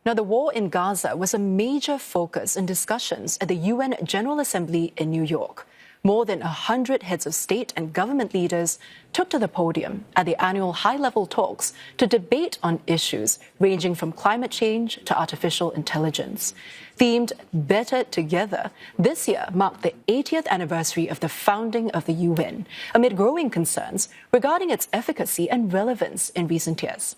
Now, the war in Gaza was a major focus in discussions at the UN General Assembly in New York. More than 100 heads of state and government leaders took to the podium at the annual high-level talks to debate on issues ranging from climate change to artificial intelligence. Themed Better Together, this year marked the 80th anniversary of the founding of the UN, amid growing concerns regarding its efficacy and relevance in recent years.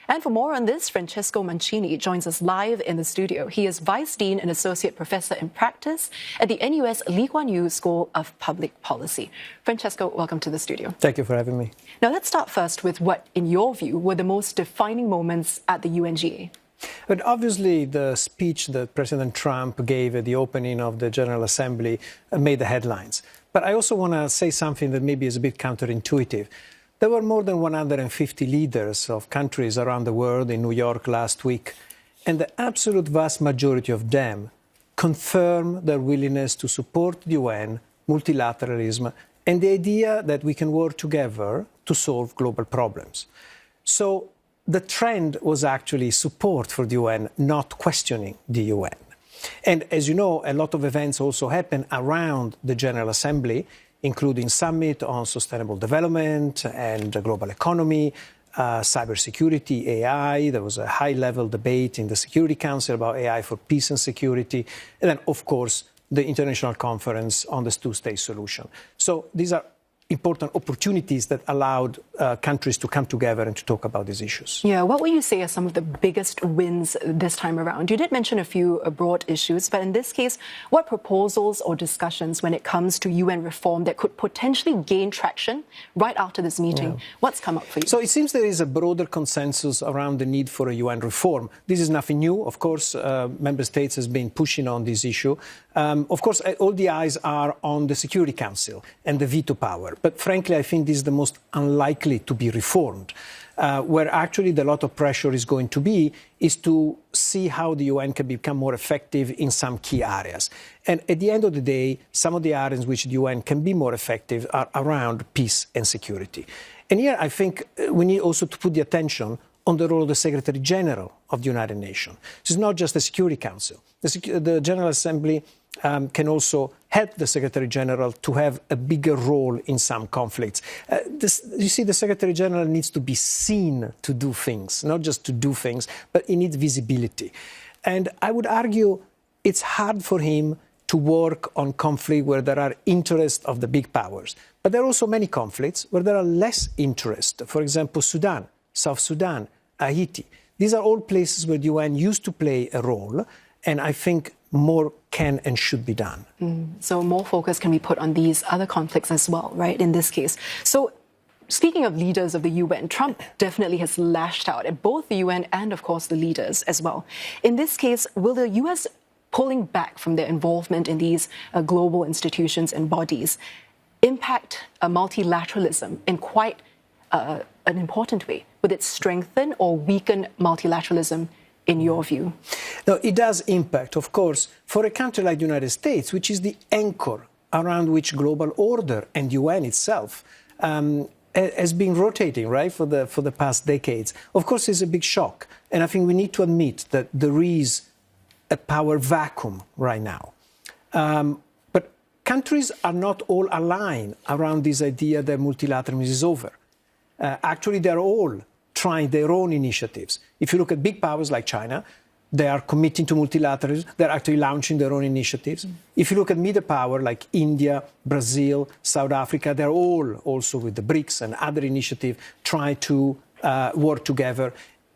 And for more on this, Francesco Mancini joins us live in the studio. He is Vice Dean and Associate Professor in Practice at the NUS Lee Kuan Yew School of Public Policy. Francesco, welcome to the studio. Thank you for having me. Now, let's start first with what, in your view, were the most defining moments at the UNGA. But obviously, the speech that President Trump gave at the opening of the General Assembly made the headlines. But I also want to say something that maybe is a bit counterintuitive. There were more than 150 leaders of countries around the world in New York last week, and the absolute vast majority of them confirmed their willingness to support the UN, multilateralism, and the idea that we can work together to solve global problems. So the trend was actually support for the UN, not questioning the UN. And as you know, a lot of events also happen around the General Assembly, including summit on sustainable development and the global economy, cybersecurity, AI. There was a high-level debate in the Security Council about AI for peace and security. And then, of course, the international conference on the two-state solution. So these are important opportunities that allowed countries to come together and to talk about these issues. Yeah, what would you say are some of the biggest wins this time around? You did mention a few broad issues, but in this case, what proposals or discussions when it comes to UN reform that could potentially gain traction right after this meeting? What's come up for you? So it seems there is a broader consensus around the need for a UN reform. This is nothing new. Of course, member states has been pushing on this issue. Of course, all the eyes are on the Security Council and the veto power. But frankly, I think this is the most unlikely to be reformed. Where actually a lot of pressure is going to be is to see how the UN can become more effective in some key areas. And at the end of the day, some of the areas in which the UN can be more effective are around peace and security. And here I think we need also to put the attention on the role of the Secretary General of the United Nations. So it's not just the Security Council. The General Assembly can also help the Secretary General to have a bigger role in some conflicts. You see, the Secretary General needs to be seen to do things, not just to do things, but he needs visibility. And I would argue it's hard for him to work on conflict where there are interests of the big powers. But there are also many conflicts where there are less interest. For example, Sudan, South Sudan, Haiti. These are all places where the UN used to play a role, and I think more can and should be done. So more focus can be put on these other conflicts as well, right, in this case. So speaking of leaders of the UN, Trump definitely has lashed out at both the UN and, of course, the leaders as well. In this case, will the US pulling back from their involvement in these global institutions and bodies impact multilateralism in quite an important way? Would it strengthen or weaken multilateralism in your view? No, it does impact, of course, for a country like the United States, which is the anchor around which global order and UN itself has been rotating, right, for the past decades. Of course, it's a big shock. And I think we need to admit that there is a power vacuum right now. But countries are not all aligned around this idea that multilateralism is over. Actually, they're all trying their own initiatives. If you look at big powers like China, they are committing to multilateralism. They're actually launching their own initiatives. If you look at middle power like India, Brazil, South Africa, they're all also with the BRICS and other initiatives trying to work together.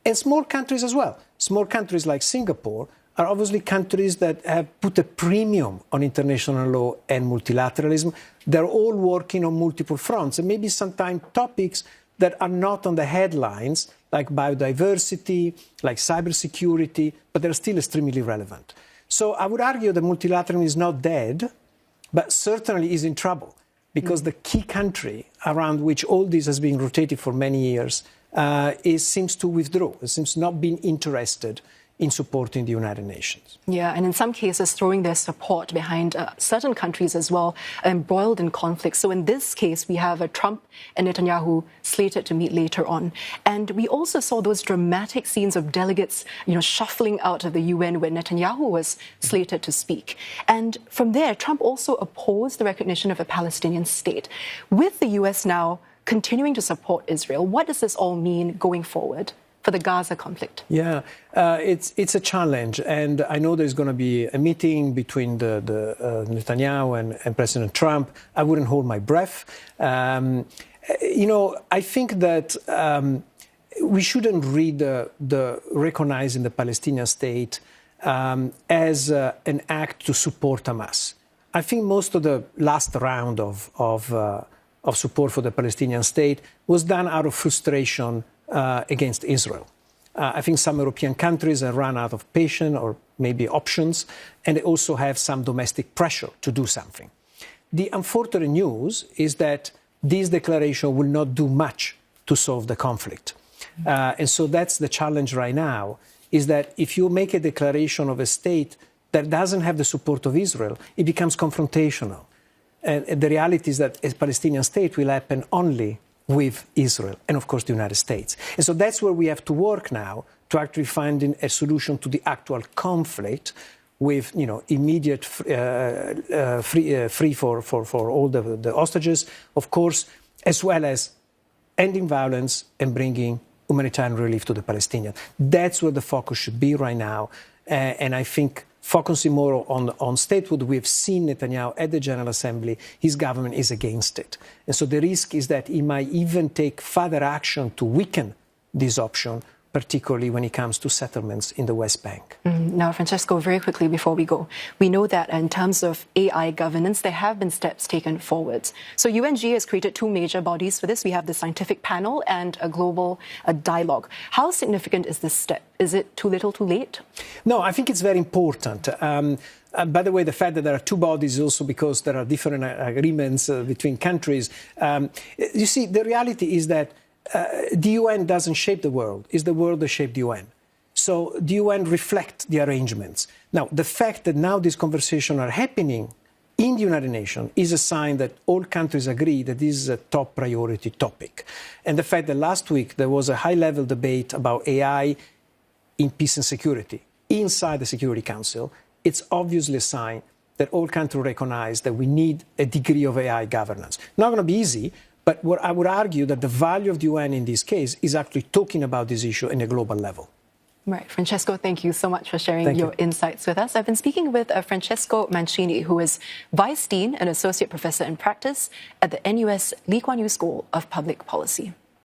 And small countries as well. Small countries like Singapore are obviously countries that have put a premium on international law and multilateralism. They're all working on multiple fronts, and maybe sometimes topics that are not on the headlines, like biodiversity, like cybersecurity, but they're still extremely relevant. So I would argue that multilateralism is not dead, but certainly is in trouble, because the key country around which all this has been rotated for many years seems to withdraw. It seems not being interested in supporting the United Nations. Yeah, and in some cases throwing their support behind certain countries as well, embroiled in conflict. So in this case, we have Trump and Netanyahu slated to meet later on. And we also saw those dramatic scenes of delegates, shuffling out of the UN when Netanyahu was slated to speak. And from there, Trump also opposed the recognition of a Palestinian state. With the US now continuing to support Israel, what does this all mean going forward for the Gaza conflict? Yeah, it's a challenge, and I know there's going to be a meeting between the Netanyahu and President Trump. I wouldn't hold my breath. I think that we shouldn't read the recognizing the Palestinian state as an act to support Hamas. I think most of the last round of support for the Palestinian state was done out of frustration against Israel. I think some European countries have run out of patience or maybe options, and they also have some domestic pressure to do something. The unfortunate news is that this declaration will not do much to solve the conflict. And so that's the challenge right now, is that if you make a declaration of a state that doesn't have the support of Israel, it becomes confrontational. And the reality is that a Palestinian state will happen only with Israel and, of course, the United States. And so that's where we have to work now to actually find a solution to the actual conflict with, immediate free for all the hostages, of course, as well as ending violence and bringing humanitarian relief to the Palestinians. That's where the focus should be right now. And I think focusing more on statehood, we have seen Netanyahu at the General Assembly, his government is against it. And so the risk is that he might even take further action to weaken this option, particularly when it comes to settlements in the West Bank. Now, Francesco, very quickly before we go, we know that in terms of AI governance, there have been steps taken forwards. So UNGA has created two major bodies for this. We have the scientific panel and a global dialogue. How significant is this step? Is it too little, too late? No, I think it's very important. By the way, the fact that there are two bodies is also because there are different agreements between countries. You see, the reality is that the UN doesn't shape the world. It's the world that shapes the UN. So the UN reflects the arrangements. Now, the fact that now these conversations are happening in the United Nations is a sign that all countries agree that this is a top priority topic. And the fact that last week there was a high-level debate about AI in peace and security inside the Security Council, it's obviously a sign that all countries recognize that we need a degree of AI governance. Not going to be easy, but what I would argue that the value of the UN in this case is actually talking about this issue in a global level. Right. Francesco, thank you so much for sharing your insights with us. I've been speaking with Francesco Mancini, who is Vice Dean and Associate Professor in Practice at the NUS Lee Kuan Yew School of Public Policy.